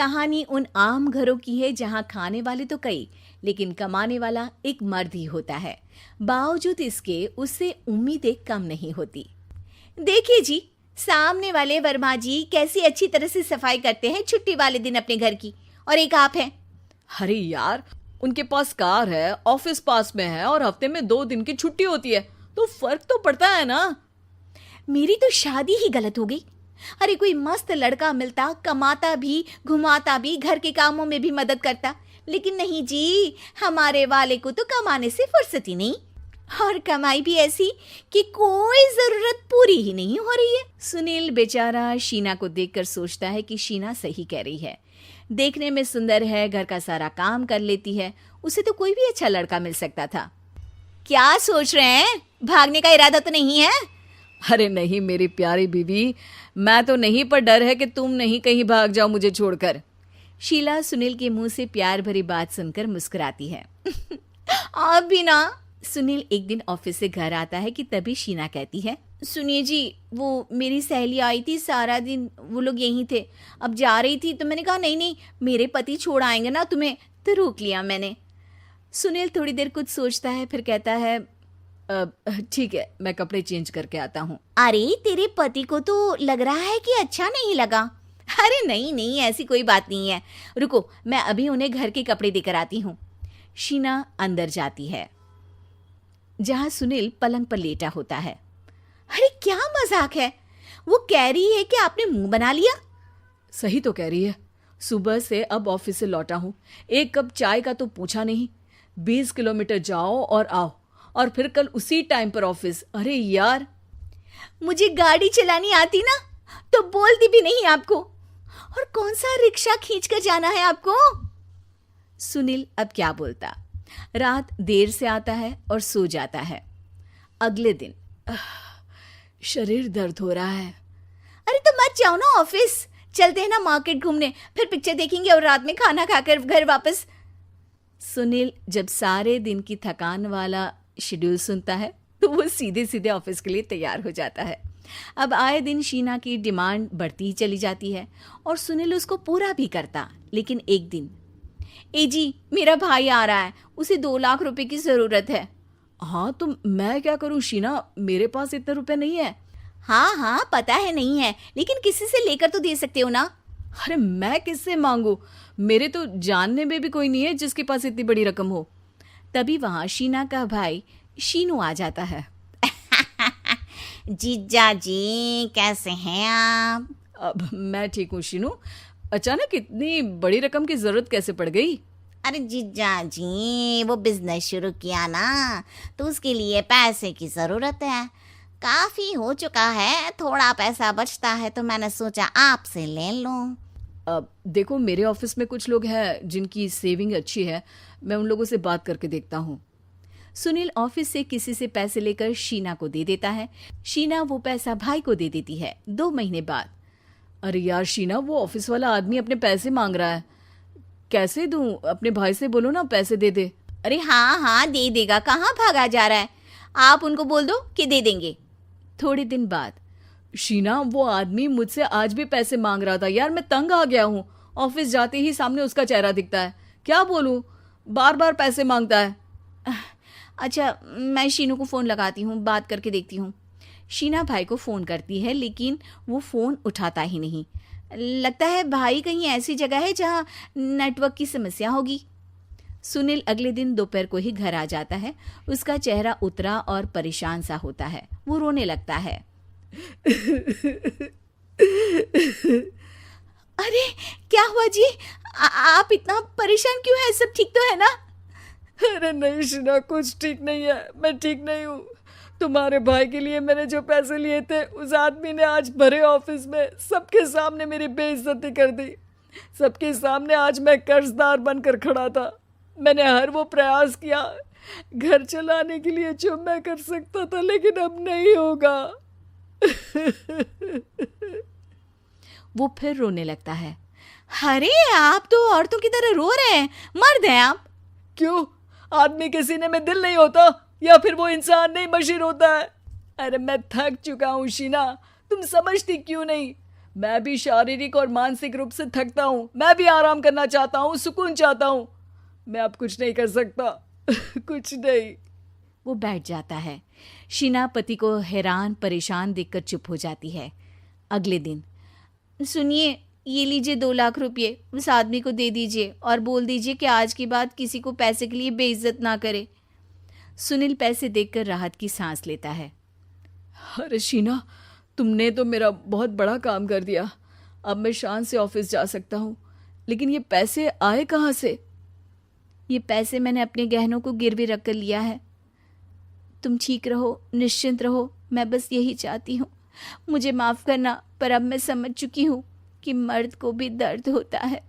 कहानी उन आम घरों की है जहां खाने वाले तो कई, लेकिन कमाने वाला एक मर्द ही होता है। बावजूद इसके उससे उम्मीदें कम नहीं होती। देखिए जी, सामने वाले वर्मा जी कैसी अच्छी तरह से सफाई करते हैं छुट्टी वाले दिन अपने घर की, और एक आप हैं। अरे यार, उनके पास कार है, ऑफिस पास में है और हफ्ते में 2 दिन की छुट्टी होती है, तो फर्क तो पड़ता है ना। मेरी तो शादी ही गलत हो गई। अरे कोई मस्त लड़का मिलता, कमाता भी, घुमाता भी, घर के कामों में भी मदद करता, लेकिन नहीं जी, हमारे वाले को तो कमाने से फुर्सत ही नहीं, और कमाई भी ऐसी कि कोई जरूरत पूरी ही नहीं हो रही है। सुनील बेचारा शीना को देखकर सोचता है कि शीना सही कह रही है। देखने में सुंदर है, घर का सारा काम कर लेती है, उसे तो कोई भी अच्छा लड़का मिल सकता था। क्या सोच रहे हैं? भागने का इरादा तो नहीं है? अरे नहीं मेरी प्यारी बीवी, मैं तो नहीं, पर डर है कि तुम नहीं कहीं भाग जाओ मुझे छोड़कर। शीला सुनील के मुंह से प्यार भरी बात सुनकर मुस्कुराती है। आप भी ना। सुनील एक दिन ऑफिस से घर आता है कि तभी शीना कहती है, सुनिए जी, वो मेरी सहेली आई थी, सारा दिन वो लोग यहीं थे, अब जा रही थी तो मैंने कहा नहीं नहीं, मेरे पति छोड़ आएंगे ना तुम्हें, तो रोक लिया मैंने। सुनील थोड़ी देर कुछ सोचता है, फिर कहता है, ठीक है, मैं कपड़े चेंज करके आता हूँ। अरे तेरे पति को तो लग रहा है कि अच्छा नहीं लगा। अरे नहीं नहीं, ऐसी कोई बात नहीं है, रुको मैं अभी उन्हें घर के कपड़े देकर आती हूँ। शीना अंदर जाती है जहां सुनील पलंग पर लेटा होता है। अरे क्या मजाक है, वो कह रही है कि आपने मुंह बना लिया। सही तो कह रही है, सुबह से अब ऑफिस से लौटा हूँ, एक कप चाय का तो पूछा नहीं, 20 किलोमीटर जाओ और आओ, और फिर कल उसी टाइम पर ऑफिस। अरे यार, मुझे गाड़ी चलानी आती ना तो बोलती भी नहीं आपको, और कौन सा रिक्शा खींच कर जाना है आपको। सुनील अब क्या बोलता। रात देर से आता है और सो जाता है। अगले दिन शरीर दर्द हो रहा है। अरे तो मत जाओ ना ऑफिस, चलते हैं ना मार्केट घूमने, फिर पिक्चर देखेंगे और रात में खाना खाकर घर वापस। सुनील जब सारे दिन की थकान वाला शेड्यूल सुनता है तो वो सीधे सीधे ऑफिस के लिए तैयार हो जाता है। अब आए दिन शीना की डिमांड बढ़ती ही चली जाती है और सुनील उसको पूरा भी करता। लेकिन एक दिन, ए जी मेरा भाई आ रहा है, उसे 2 लाख रुपए की जरूरत है। हाँ तो मैं क्या करूँ शीना, मेरे पास इतने रुपए नहीं है। हाँ हाँ पता है नहीं है, लेकिन किसी से लेकर तो दे सकते हो ना। अरे मैं किससे मांगू, मेरे तो जानने में भी कोई नहीं है जिसके पास इतनी बड़ी रकम हो। तभी वहां शीना का भाई शीनू आ जाता है। जीजा जी कैसे हैं आप? अब मैं ठीक हूँ शीनू, अचानक इतनी बड़ी रकम की जरूरत कैसे पड़ गई? अरे जीजा जी, वो बिजनेस शुरू किया ना, तो उसके लिए पैसे की ज़रूरत है। काफ़ी हो चुका है, थोड़ा पैसा बचता है तो मैंने सोचा आपसे ले लूं। अब देखो, मेरे ऑफिस में कुछ लोग हैं जिनकी सेविंग अच्छी है, मैं उन लोगों से बात करके देखता हूँ। सुनील ऑफिस से किसी से पैसे लेकर शीना को दे देता है। शीना वो पैसा भाई को दे देती है 2 महीने बाद। अरे यार शीना, वो ऑफिस वाला आदमी अपने पैसे मांग रहा है, कैसे दूं? अपने भाई से बोलो ना पैसे दे दे। अरे हाँ हाँ दे देगा, कहाँ भागा जा रहा है, आप उनको बोल दो कि दे देंगे। थोड़े दिन बाद, शीना, वो आदमी मुझसे आज भी पैसे मांग रहा था यार, मैं तंग आ गया हूँ। ऑफिस जाते ही सामने उसका चेहरा दिखता है, क्या बोलूँ, बार बार पैसे मांगता है। अच्छा मैं शीनू को फ़ोन लगाती हूँ, बात करके देखती हूँ। शीना भाई को फ़ोन करती है लेकिन वो फ़ोन उठाता ही नहीं। लगता है भाई कहीं ऐसी जगह है जहाँ नेटवर्क की समस्या होगी। सुनील अगले दिन दोपहर को ही घर आ जाता है। उसका चेहरा उतरा और परेशान सा होता है। वो रोने लगता है। अरे क्या हुआ जी, आप इतना परेशान क्यों हैं? सब ठीक तो है ना? अरे नहीं शीना, कुछ ठीक नहीं है, मैं ठीक नहीं हूँ। तुम्हारे भाई के लिए मैंने जो पैसे लिए थे, उस आदमी ने आज भरे ऑफिस में सबके सामने मेरी बेइज्जती कर दी। सबके सामने आज मैं कर्जदार बनकर खड़ा था। मैंने हर वो प्रयास किया घर चलाने के लिए जो मैं कर सकता था, लेकिन अब नहीं होगा। वो फिर रोने लगता है। अरे आप तो औरतों की तरह रो रहे हैं, मर्द हैं आप। क्यों, आदमी के सीने में दिल नहीं होता, या फिर वो इंसान नहीं मशीन होता है? अरे मैं थक चुका हूँ शीना, तुम समझती क्यों नहीं? मैं भी शारीरिक और मानसिक रूप से थकता हूँ, मैं भी आराम करना चाहता हूँ, सुकून चाहता हूँ। मैं अब कुछ नहीं कर सकता। कुछ नहीं। वो बैठ जाता है। शीना पति को हैरान परेशान देखकर चुप हो जाती है। अगले दिन, सुनिए, ये लीजिए 2 लाख रुपये, उस आदमी को दे दीजिए और बोल दीजिए कि आज के बाद किसी को पैसे के लिए बेइज्जत ना करे। सुनील पैसे देखकर राहत की सांस लेता है। अरे शीना, तुमने तो मेरा बहुत बड़ा काम कर दिया। अब मैं शान से ऑफिस जा सकता हूँ, लेकिन ये पैसे आए कहाँ से? ये पैसे मैंने अपने गहनों को गिरवी रख कर लिया है। तुम ठीक रहो, निश्चिंत रहो, मैं बस यही चाहती हूँ। मुझे माफ़ करना, पर अब मैं समझ चुकी हूँ कि मर्द को भी दर्द होता है।